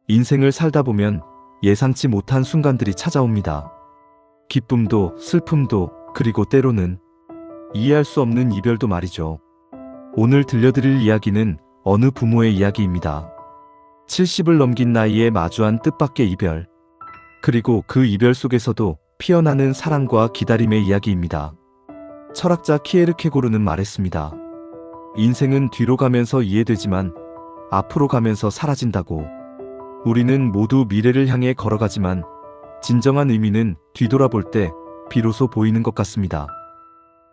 인생을 살다 보면 예상치 못한 순간들이 찾아옵니다. 기쁨도 슬픔도 그리고 때로는 이해할 수 없는 이별도 말이죠. 오늘 들려드릴 이야기는 어느 부모의 이야기입니다. 70을 넘긴 나이에 마주한 뜻밖의 이별. 그리고 그 이별 속에서도 피어나는 사랑과 기다림의 이야기입니다. 철학자 키에르케고르는 말했습니다. 인생은 뒤로 가면서 이해되지만 앞으로 가면서 사라진다고. 우리는 모두 미래를 향해 걸어가지만 진정한 의미는 뒤돌아볼 때 비로소 보이는 것 같습니다.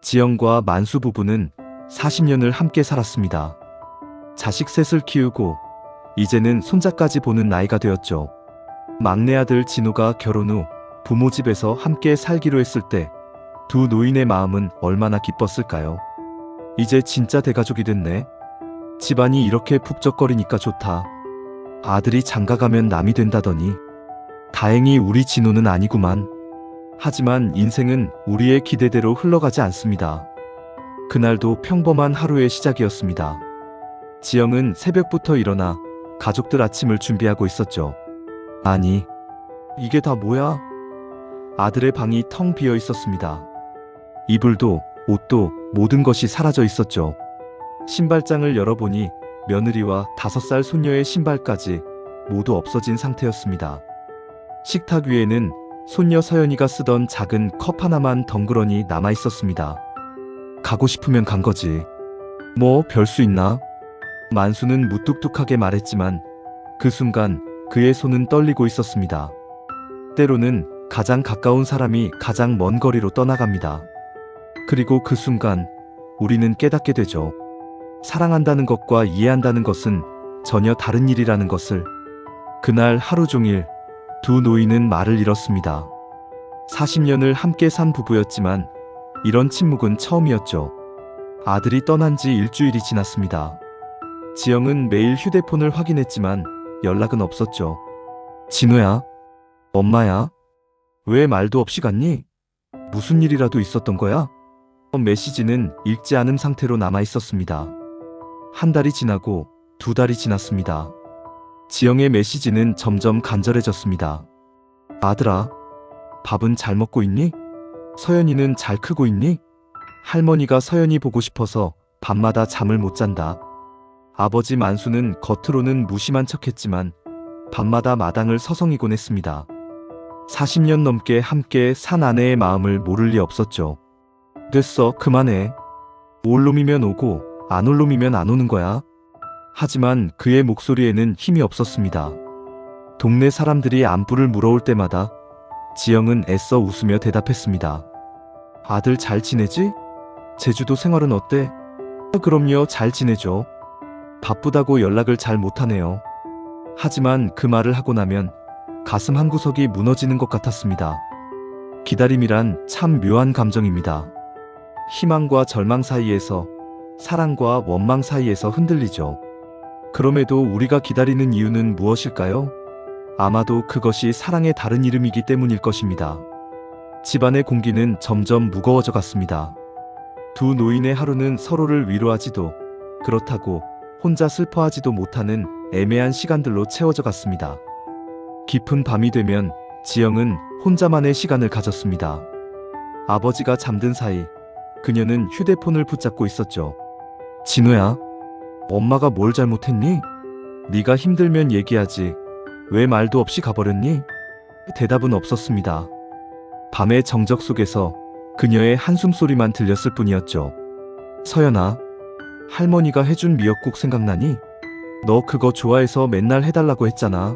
지영과 만수 부부는 40년을 함께 살았습니다. 자식 셋을 키우고 이제는 손자까지 보는 나이가 되었죠. 막내 아들 진호가 결혼 후 부모 집에서 함께 살기로 했을 때 두 노인의 마음은 얼마나 기뻤을까요? 이제 진짜 대가족이 됐네. 집안이 이렇게 북적거리니까 좋다. 아들이 장가가면 남이 된다더니 다행히 우리 진호는 아니구만. 하지만 인생은 우리의 기대대로 흘러가지 않습니다. 그날도 평범한 하루의 시작이었습니다. 지영은 새벽부터 일어나 가족들 아침을 준비하고 있었죠. 아니, 이게 다 뭐야? 아들의 방이 텅 비어 있었습니다. 이불도 옷도 모든 것이 사라져 있었죠. 신발장을 열어보니 며느리와 5살 손녀의 신발까지 모두 없어진 상태였습니다. 식탁 위에는 손녀 서연이가 쓰던 작은 컵 하나만 덩그러니 남아 있었습니다. 가고 싶으면 간 거지. 뭐 별 수 있나? 만수는 무뚝뚝하게 말했지만 그 순간 그의 손은 떨리고 있었습니다. 때로는 가장 가까운 사람이 가장 먼 거리로 떠나갑니다. 그리고 그 순간 우리는 깨닫게 되죠. 사랑한다는 것과 이해한다는 것은 전혀 다른 일이라는 것을. 그날 하루 종일 두 노인은 말을 잃었습니다. 40년을 함께 산 부부였지만 이런 침묵은 처음이었죠. 아들이 떠난 지 일주일이 지났습니다. 지영은 매일 휴대폰을 확인했지만 연락은 없었죠. 진호야? 엄마야? 왜 말도 없이 갔니? 무슨 일이라도 있었던 거야? 메시지는 읽지 않은 상태로 남아 있었습니다. 한 달이 지나고 2달이 지났습니다. 지영의 메시지는 점점 간절해졌습니다. 아들아, 밥은 잘 먹고 있니? 서연이는 잘 크고 있니? 할머니가 서연이 보고 싶어서 밤마다 잠을 못 잔다. 아버지 만수는 겉으로는 무심한 척했지만 밤마다 마당을 서성이곤 했습니다. 40년 넘게 함께 산 아내의 마음을 모를 리 없었죠. 됐어, 그만해. 올 놈이면 오고 안 올 놈이면 안 오는 거야. 하지만 그의 목소리에는 힘이 없었습니다. 동네 사람들이 안부를 물어올 때마다 지영은 애써 웃으며 대답했습니다. 아들 잘 지내지? 제주도 생활은 어때? 그럼요, 잘 지내죠. 바쁘다고 연락을 잘 못하네요. 하지만 그 말을 하고 나면 가슴 한구석이 무너지는 것 같았습니다. 기다림이란 참 묘한 감정입니다. 희망과 절망 사이에서, 사랑과 원망 사이에서 흔들리죠. 그럼에도 우리가 기다리는 이유는 무엇일까요? 아마도 그것이 사랑의 다른 이름이기 때문일 것입니다. 집안의 공기는 점점 무거워져 갔습니다. 두 노인의 하루는 서로를 위로하지도, 그렇다고 혼자 슬퍼하지도 못하는 애매한 시간들로 채워져 갔습니다. 깊은 밤이 되면 지영은 혼자만의 시간을 가졌습니다. 아버지가 잠든 사이 그녀는 휴대폰을 붙잡고 있었죠. 진호야, 엄마가 뭘 잘못했니? 네가 힘들면 얘기하지. 왜 말도 없이 가버렸니? 대답은 없었습니다. 밤의 정적 속에서 그녀의 한숨소리만 들렸을 뿐이었죠. 서연아, 할머니가 해준 미역국 생각나니? 너 그거 좋아해서 맨날 해달라고 했잖아.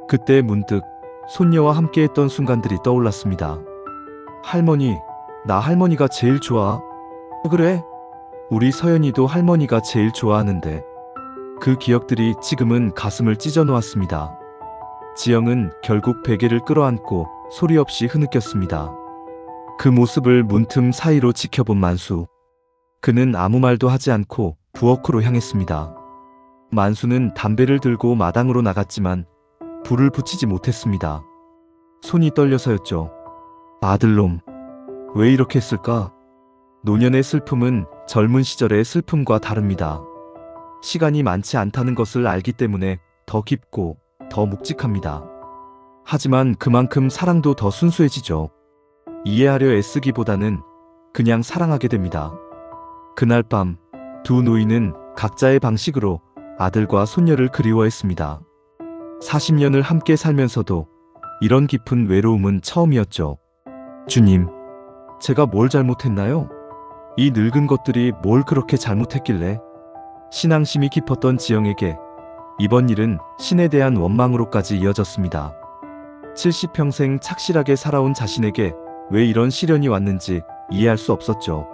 그때 문득 손녀와 함께했던 순간들이 떠올랐습니다. 할머니, 나 할머니가 제일 좋아. 그래? 우리 서연이도 할머니가 제일 좋아하는데. 그 기억들이 지금은 가슴을 찢어 놓았습니다. 지영은 결국 베개를 끌어안고 소리 없이 흐느꼈습니다. 그 모습을 문틈 사이로 지켜본 만수. 그는 아무 말도 하지 않고 부엌으로 향했습니다. 만수는 담배를 들고 마당으로 나갔지만 불을 붙이지 못했습니다. 손이 떨려서였죠. 아들놈, 왜 이렇게 했을까? 노년의 슬픔은 젊은 시절의 슬픔과 다릅니다. 시간이 많지 않다는 것을 알기 때문에 더 깊고 더 묵직합니다. 하지만 그만큼 사랑도 더 순수해지죠. 이해하려 애쓰기보다는 그냥 사랑하게 됩니다. 그날 밤 두 노인은 각자의 방식으로 아들과 손녀를 그리워했습니다. 40년을 함께 살면서도 이런 깊은 외로움은 처음이었죠. 주님, 제가 뭘 잘못했나요? 이 늙은 것들이 뭘 그렇게 잘못했길래? 신앙심이 깊었던 지영에게 이번 일은 신에 대한 원망으로까지 이어졌습니다. 70평생 착실하게 살아온 자신에게 왜 이런 시련이 왔는지 이해할 수 없었죠.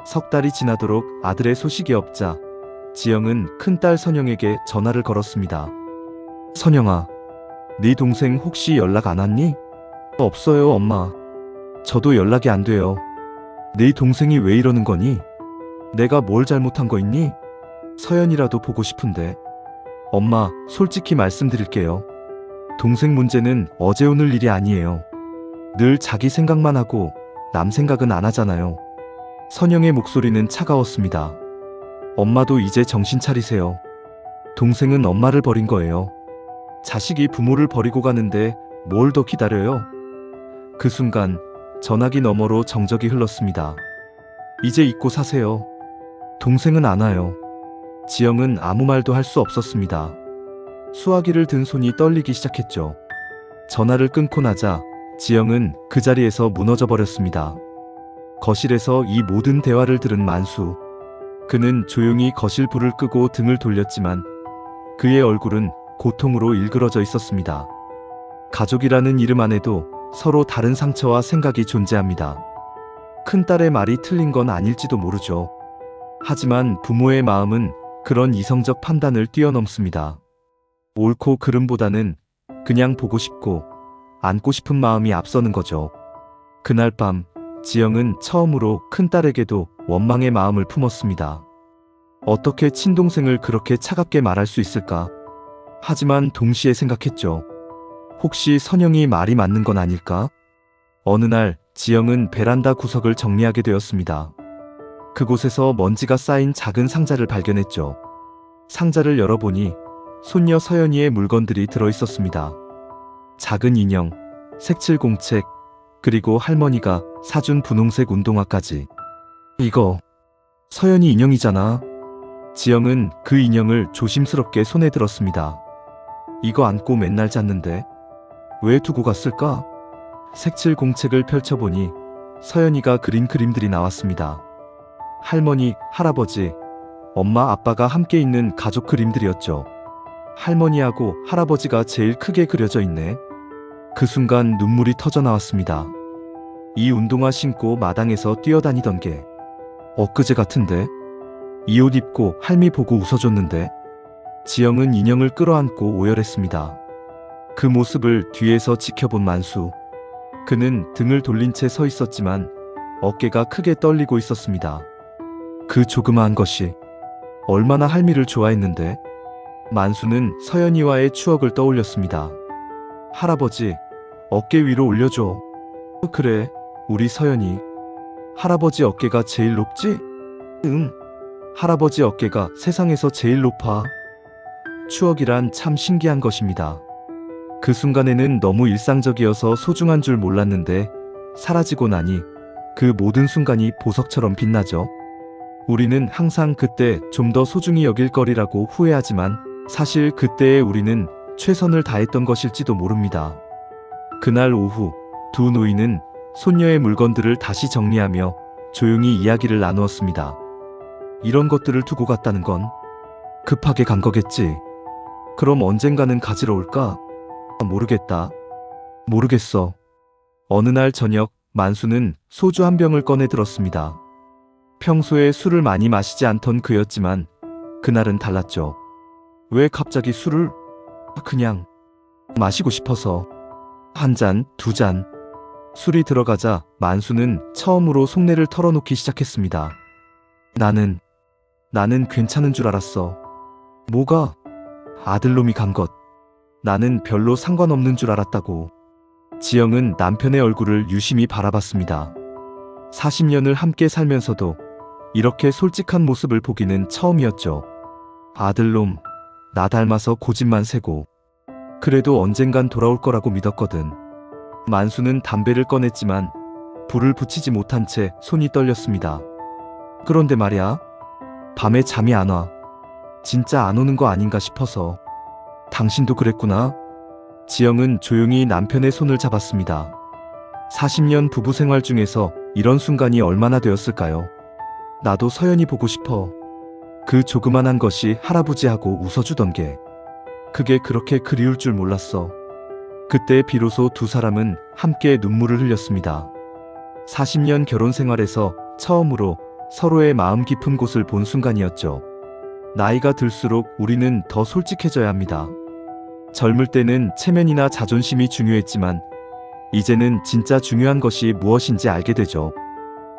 석 달이 지나도록 아들의 소식이 없자 지영은 큰딸 선영에게 전화를 걸었습니다. 선영아, 네 동생 혹시 연락 안 왔니? 없어요, 엄마. 저도 연락이 안 돼요. 네 동생이 왜 이러는 거니? 내가 뭘 잘못한 거 있니? 서연이라도 보고 싶은데. 엄마, 솔직히 말씀드릴게요. 동생 문제는 어제 오늘 일이 아니에요. 늘 자기 생각만 하고 남 생각은 안 하잖아요. 선영의 목소리는 차가웠습니다. 엄마도 이제 정신 차리세요. 동생은 엄마를 버린 거예요. 자식이 부모를 버리고 가는데 뭘 더 기다려요? 그 순간 전화기 너머로 정적이 흘렀습니다. 이제 잊고 사세요. 동생은 안 와요. 지영은 아무 말도 할 수 없었습니다. 수화기를 든 손이 떨리기 시작했죠. 전화를 끊고 나자 지영은 그 자리에서 무너져 버렸습니다. 거실에서 이 모든 대화를 들은 만수. 그는 조용히 거실 불을 끄고 등을 돌렸지만 그의 얼굴은 고통으로 일그러져 있었습니다. 가족이라는 이름 안에도 서로 다른 상처와 생각이 존재합니다. 큰딸의 말이 틀린 건 아닐지도 모르죠. 하지만 부모의 마음은 그런 이성적 판단을 뛰어넘습니다. 옳고 그름보다는 그냥 보고 싶고 안고 싶은 마음이 앞서는 거죠. 그날 밤 지영은 처음으로 큰딸에게도 원망의 마음을 품었습니다. 어떻게 친동생을 그렇게 차갑게 말할 수 있을까? 하지만 동시에 생각했죠. 혹시 선영이 말이 맞는 건 아닐까? 어느 날 지영은 베란다 구석을 정리하게 되었습니다. 그곳에서 먼지가 쌓인 작은 상자를 발견했죠. 상자를 열어보니 손녀 서연이의 물건들이 들어있었습니다. 작은 인형, 색칠 공책, 그리고 할머니가 사준 분홍색 운동화까지. 이거 서연이 인형이잖아. 지영은 그 인형을 조심스럽게 손에 들었습니다. 이거 안고 맨날 잤는데 왜 두고 갔을까? 색칠 공책을 펼쳐보니 서연이가 그린 그림들이 나왔습니다. 할머니, 할아버지, 엄마, 아빠가 함께 있는 가족 그림들이었죠. 할머니하고 할아버지가 제일 크게 그려져 있네. 그 순간 눈물이 터져 나왔습니다. 이 운동화 신고 마당에서 뛰어다니던 게 엊그제 같은데? 이 옷 입고 할미 보고 웃어줬는데? 지영은 인형을 끌어안고 오열했습니다. 그 모습을 뒤에서 지켜본 만수. 그는 등을 돌린 채 서 있었지만 어깨가 크게 떨리고 있었습니다. 그 조그마한 것이 얼마나 할미를 좋아했는데? 만수는 서연이와의 추억을 떠올렸습니다. 할아버지, 어깨 위로 올려줘. 그래, 우리 서연이. 할아버지 어깨가 제일 높지? 응. 할아버지 어깨가 세상에서 제일 높아. 추억이란 참 신기한 것입니다. 그 순간에는 너무 일상적이어서 소중한 줄 몰랐는데 사라지고 나니 그 모든 순간이 보석처럼 빛나죠. 우리는 항상 그때 좀 더 소중히 여길 거리라고 후회하지만 사실 그때의 우리는 최선을 다했던 것일지도 모릅니다. 그날 오후 두 노인은 손녀의 물건들을 다시 정리하며 조용히 이야기를 나누었습니다. 이런 것들을 두고 갔다는 건 급하게 간 거겠지. 그럼 언젠가는 가지러 올까? 모르겠다. 모르겠어. 어느 날 저녁 만수는 소주 한 병을 꺼내 들었습니다. 평소에 술을 많이 마시지 않던 그였지만 그날은 달랐죠. 왜 갑자기 술을? 그냥 마시고 싶어서. 한 잔, 두 잔. 술이 들어가자 만수는 처음으로 속내를 털어놓기 시작했습니다. 나는 괜찮은 줄 알았어. 뭐가? 아들놈이 간 것. 나는 별로 상관없는 줄 알았다고. 지영은 남편의 얼굴을 유심히 바라봤습니다. 40년을 함께 살면서도 이렇게 솔직한 모습을 보기는 처음이었죠. 아들놈, 나 닮아서 고집만 세고 그래도 언젠간 돌아올 거라고 믿었거든. 만수는 담배를 꺼냈지만 불을 붙이지 못한 채 손이 떨렸습니다. 그런데 말이야, 밤에 잠이 안 와. 진짜 안 오는 거 아닌가 싶어서. 당신도 그랬구나. 지영은 조용히 남편의 손을 잡았습니다. 40년 부부 생활 중에서 이런 순간이 얼마나 되었을까요? 나도 서연이 보고 싶어. 그 조그만한 것이 할아버지하고 웃어주던 게 그게 그렇게 그리울 줄 몰랐어. 그때 비로소 두 사람은 함께 눈물을 흘렸습니다. 40년 결혼 생활에서 처음으로 서로의 마음 깊은 곳을 본 순간이었죠. 나이가 들수록 우리는 더 솔직해져야 합니다. 젊을 때는 체면이나 자존심이 중요했지만 이제는 진짜 중요한 것이 무엇인지 알게 되죠.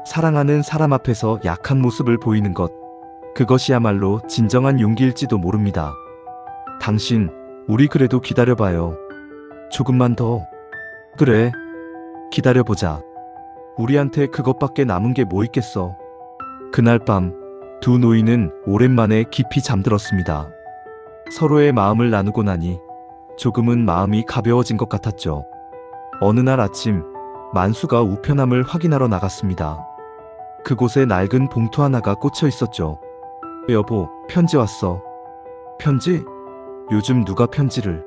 사랑하는 사람 앞에서 약한 모습을 보이는 것, 그것이야말로 진정한 용기일지도 모릅니다. 당신, 우리 그래도 기다려봐요. 조금만 더. 그래, 기다려보자. 우리한테 그것밖에 남은 게 뭐 있겠어. 그날 밤, 두 노인은 오랜만에 깊이 잠들었습니다. 서로의 마음을 나누고 나니 조금은 마음이 가벼워진 것 같았죠. 어느 날 아침, 만수가 우편함을 확인하러 나갔습니다. 그곳에 낡은 봉투 하나가 꽂혀 있었죠. 여보, 편지 왔어. 편지? 요즘 누가 편지를?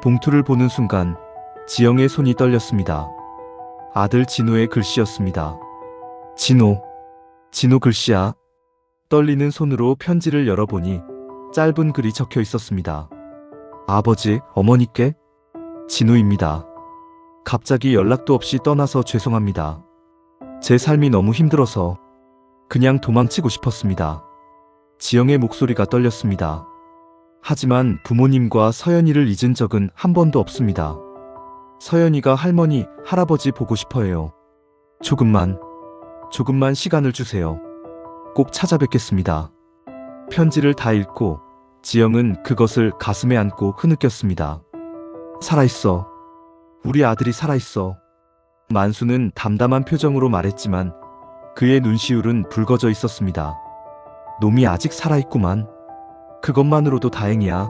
봉투를 보는 순간 지영의 손이 떨렸습니다. 아들 진호의 글씨였습니다. 진호 글씨야. 떨리는 손으로 편지를 열어보니 짧은 글이 적혀 있었습니다. 아버지, 어머니께? 진호입니다. 갑자기 연락도 없이 떠나서 죄송합니다. 제 삶이 너무 힘들어서 그냥 도망치고 싶었습니다. 지영의 목소리가 떨렸습니다. 하지만 부모님과 서연이를 잊은 적은 한 번도 없습니다. 서연이가 할머니, 할아버지 보고 싶어해요. 조금만 시간을 주세요. 꼭 찾아뵙겠습니다. 편지를 다 읽고 지영은 그것을 가슴에 안고 흐느꼈습니다. 살아있어. 우리 아들이 살아있어. 만수는 담담한 표정으로 말했지만 그의 눈시울은 붉어져 있었습니다. 놈이 아직 살아있구만. 그것만으로도 다행이야.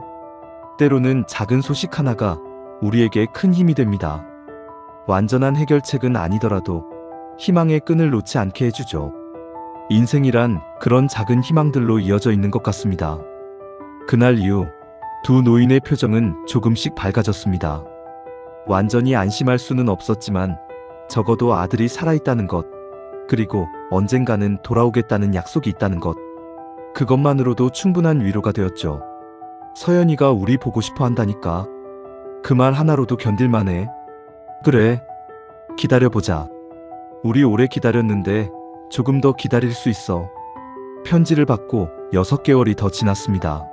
때로는 작은 소식 하나가 우리에게 큰 힘이 됩니다. 완전한 해결책은 아니더라도 희망의 끈을 놓지 않게 해주죠. 인생이란 그런 작은 희망들로 이어져 있는 것 같습니다. 그날 이후 두 노인의 표정은 조금씩 밝아졌습니다. 완전히 안심할 수는 없었지만 적어도 아들이 살아있다는 것, 그리고 언젠가는 돌아오겠다는 약속이 있다는 것, 그것만으로도 충분한 위로가 되었죠. 서연이가 우리 보고 싶어 한다니까. 그 말 하나로도 견딜만해. 그래, 기다려보자. 우리 오래 기다렸는데 조금 더 기다릴 수 있어. 편지를 받고 6개월이 더 지났습니다.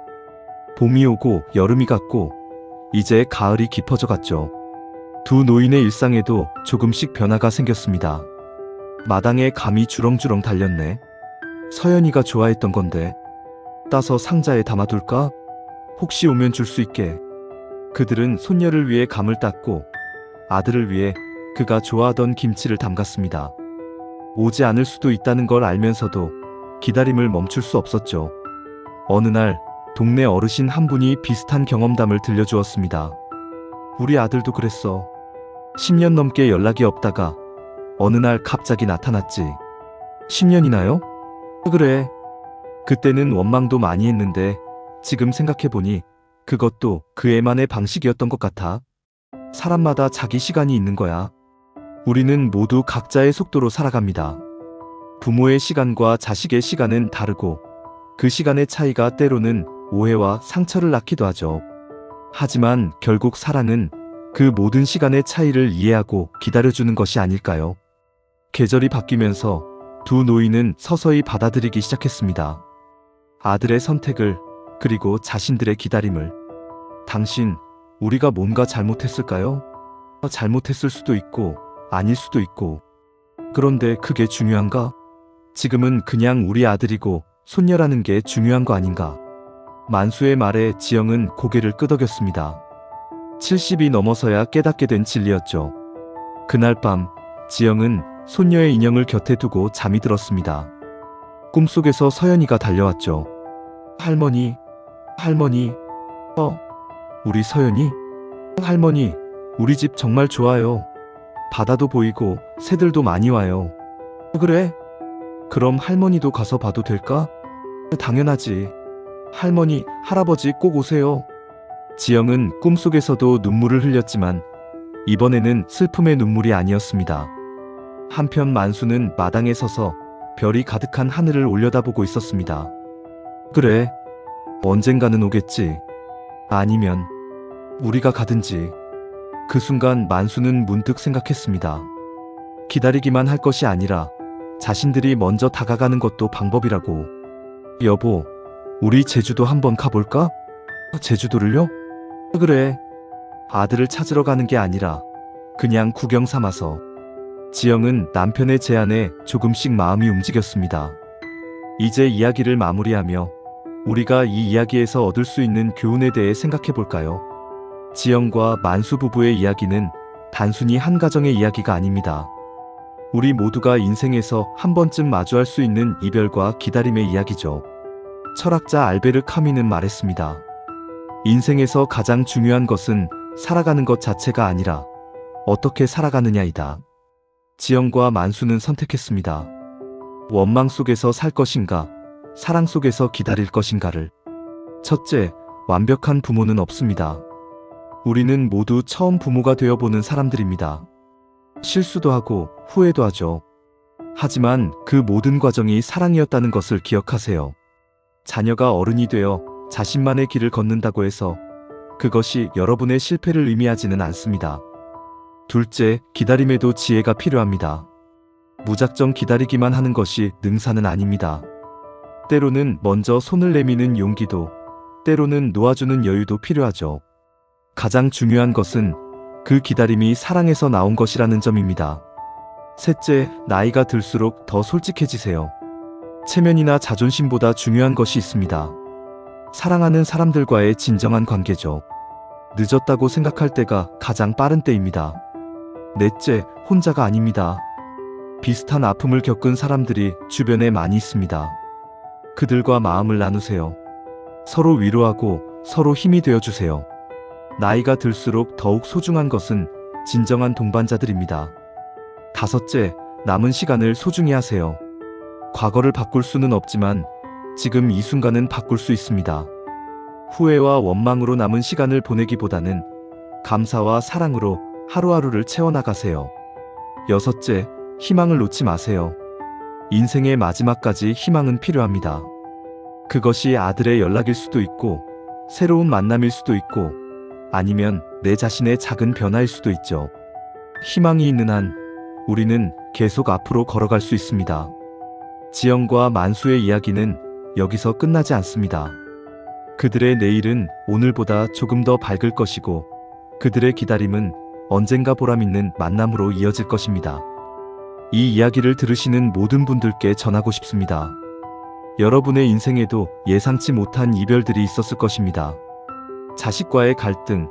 봄이 오고 여름이 갔고 이제 가을이 깊어져 갔죠. 두 노인의 일상에도 조금씩 변화가 생겼습니다. 마당에 감이 주렁주렁 달렸네. 서연이가 좋아했던 건데 따서 상자에 담아둘까? 혹시 오면 줄 수 있게. 그들은 손녀를 위해 감을 땄고 아들을 위해 그가 좋아하던 김치를 담갔습니다. 오지 않을 수도 있다는 걸 알면서도 기다림을 멈출 수 없었죠. 어느 날 동네 어르신 한 분이 비슷한 경험담을 들려주었습니다. 우리 아들도 그랬어. 10년 넘게 연락이 없다가 어느 날 갑자기 나타났지. 10년이나요? 그래. 그때는 원망도 많이 했는데 지금 생각해보니 그것도 그 애만의 방식이었던 것 같아. 사람마다 자기 시간이 있는 거야. 우리는 모두 각자의 속도로 살아갑니다. 부모의 시간과 자식의 시간은 다르고 그 시간의 차이가 때로는 오해와 상처를 낳기도 하죠. 하지만 결국 사랑은 그 모든 시간의 차이를 이해하고 기다려주는 것이 아닐까요? 계절이 바뀌면서 두 노인은 서서히 받아들이기 시작했습니다. 아들의 선택을, 그리고 자신들의 기다림을. 당신, 우리가 뭔가 잘못했을까요? 잘못했을 수도 있고 아닐 수도 있고. 그런데 그게 중요한가? 지금은 그냥 우리 아들이고 손녀라는 게 중요한 거 아닌가? 만수의 말에 지영은 고개를 끄덕였습니다. 70이 넘어서야 깨닫게 된 진리였죠. 그날 밤 지영은 손녀의 인형을 곁에 두고 잠이 들었습니다. 꿈속에서 서연이가 달려왔죠. 할머니, 우리 서연이? 할머니, 우리 집 정말 좋아요. 바다도 보이고 새들도 많이 와요. 그래? 그럼 할머니도 가서 봐도 될까? 당연하지. 할머니, 할아버지 꼭 오세요. 지영은 꿈속에서도 눈물을 흘렸지만 이번에는 슬픔의 눈물이 아니었습니다. 한편 만수는 마당에 서서 별이 가득한 하늘을 올려다보고 있었습니다. 그래, 언젠가는 오겠지. 아니면 우리가 가든지. 그 순간 만수는 문득 생각했습니다. 기다리기만 할 것이 아니라 자신들이 먼저 다가가는 것도 방법이라고. 여보, 우리 제주도 한번 가볼까? 제주도를요? 그래. 아들을 찾으러 가는 게 아니라 그냥 구경 삼아서. 지영은 남편의 제안에 조금씩 마음이 움직였습니다. 이제 이야기를 마무리하며 우리가 이 이야기에서 얻을 수 있는 교훈에 대해 생각해 볼까요? 지영과 만수 부부의 이야기는 단순히 한 가정의 이야기가 아닙니다. 우리 모두가 인생에서 한 번쯤 마주할 수 있는 이별과 기다림의 이야기죠. 철학자 알베르 카뮈는 말했습니다. 인생에서 가장 중요한 것은 살아가는 것 자체가 아니라 어떻게 살아가느냐이다. 지영과 만수는 선택했습니다. 원망 속에서 살 것인가, 사랑 속에서 기다릴 것인가를. 첫째, 완벽한 부모는 없습니다. 우리는 모두 처음 부모가 되어보는 사람들입니다. 실수도 하고 후회도 하죠. 하지만 그 모든 과정이 사랑이었다는 것을 기억하세요. 자녀가 어른이 되어 자신만의 길을 걷는다고 해서 그것이 여러분의 실패를 의미하지는 않습니다. 둘째, 기다림에도 지혜가 필요합니다. 무작정 기다리기만 하는 것이 능사는 아닙니다. 때로는 먼저 손을 내미는 용기도, 때로는 놓아주는 여유도 필요하죠. 가장 중요한 것은 그 기다림이 사랑에서 나온 것이라는 점입니다. 셋째, 나이가 들수록 더 솔직해지세요. 체면이나 자존심보다 중요한 것이 있습니다. 사랑하는 사람들과의 진정한 관계죠. 늦었다고 생각할 때가 가장 빠른 때입니다. 넷째, 혼자가 아닙니다. 비슷한 아픔을 겪은 사람들이 주변에 많이 있습니다. 그들과 마음을 나누세요. 서로 위로하고 서로 힘이 되어주세요. 나이가 들수록 더욱 소중한 것은 진정한 동반자들입니다. 다섯째, 남은 시간을 소중히 하세요. 과거를 바꿀 수는 없지만 지금 이 순간은 바꿀 수 있습니다. 후회와 원망으로 남은 시간을 보내기보다는 감사와 사랑으로 하루하루를 채워나가세요. 여섯째, 희망을 놓지 마세요. 인생의 마지막까지 희망은 필요합니다. 그것이 아들의 연락일 수도 있고, 새로운 만남일 수도 있고, 아니면 내 자신의 작은 변화일 수도 있죠. 희망이 있는 한 우리는 계속 앞으로 걸어갈 수 있습니다. 지영과 만수의 이야기는 여기서 끝나지 않습니다. 그들의 내일은 오늘보다 조금 더 밝을 것이고, 그들의 기다림은 언젠가 보람있는 만남으로 이어질 것입니다. 이 이야기를 들으시는 모든 분들께 전하고 싶습니다. 여러분의 인생에도 예상치 못한 이별들이 있었을 것입니다. 자식과의 갈등,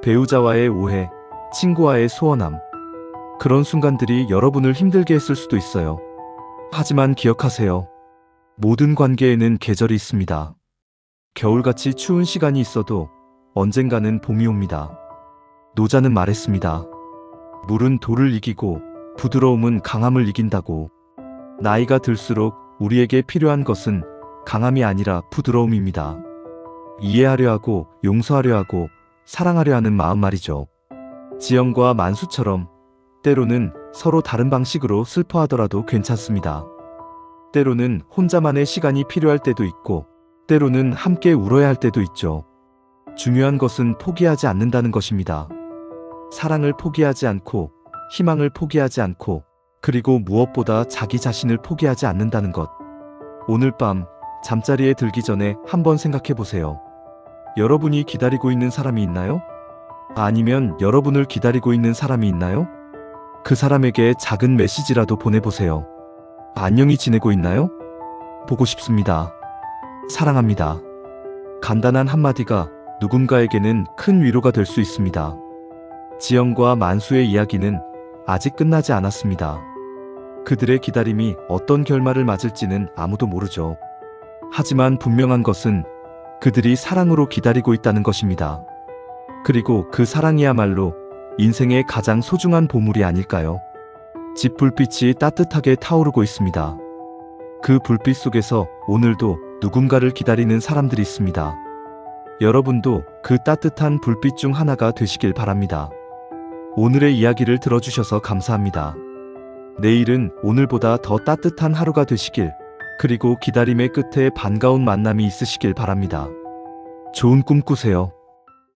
배우자와의 오해, 친구와의 소원함. 그런 순간들이 여러분을 힘들게 했을 수도 있어요. 하지만 기억하세요. 모든 관계에는 계절이 있습니다. 겨울같이 추운 시간이 있어도 언젠가는 봄이 옵니다. 노자는 말했습니다. 물은 돌을 이기고 부드러움은 강함을 이긴다고. 나이가 들수록 우리에게 필요한 것은 강함이 아니라 부드러움입니다. 이해하려 하고 용서하려 하고 사랑하려 하는 마음 말이죠. 지영과 만수처럼 때로는 서로 다른 방식으로 슬퍼하더라도 괜찮습니다. 때로는 혼자만의 시간이 필요할 때도 있고, 때로는 함께 울어야 할 때도 있죠. 중요한 것은 포기하지 않는다는 것입니다. 사랑을 포기하지 않고, 희망을 포기하지 않고, 그리고 무엇보다 자기 자신을 포기하지 않는다는 것. 오늘 밤 잠자리에 들기 전에 한번 생각해 보세요. 여러분이 기다리고 있는 사람이 있나요? 아니면 여러분을 기다리고 있는 사람이 있나요? 그 사람에게 작은 메시지라도 보내보세요. 안녕히 지내고 있나요? 보고 싶습니다. 사랑합니다. 간단한 한마디가 누군가에게는 큰 위로가 될 수 있습니다. 지영과 만수의 이야기는 아직 끝나지 않았습니다. 그들의 기다림이 어떤 결말을 맞을지는 아무도 모르죠. 하지만 분명한 것은 그들이 사랑으로 기다리고 있다는 것입니다. 그리고 그 사랑이야말로 인생의 가장 소중한 보물이 아닐까요? 집 불빛이 따뜻하게 타오르고 있습니다. 그 불빛 속에서 오늘도 누군가를 기다리는 사람들이 있습니다. 여러분도 그 따뜻한 불빛 중 하나가 되시길 바랍니다. 오늘의 이야기를 들어주셔서 감사합니다. 내일은 오늘보다 더 따뜻한 하루가 되시길, 그리고 기다림의 끝에 반가운 만남이 있으시길 바랍니다. 좋은 꿈 꾸세요.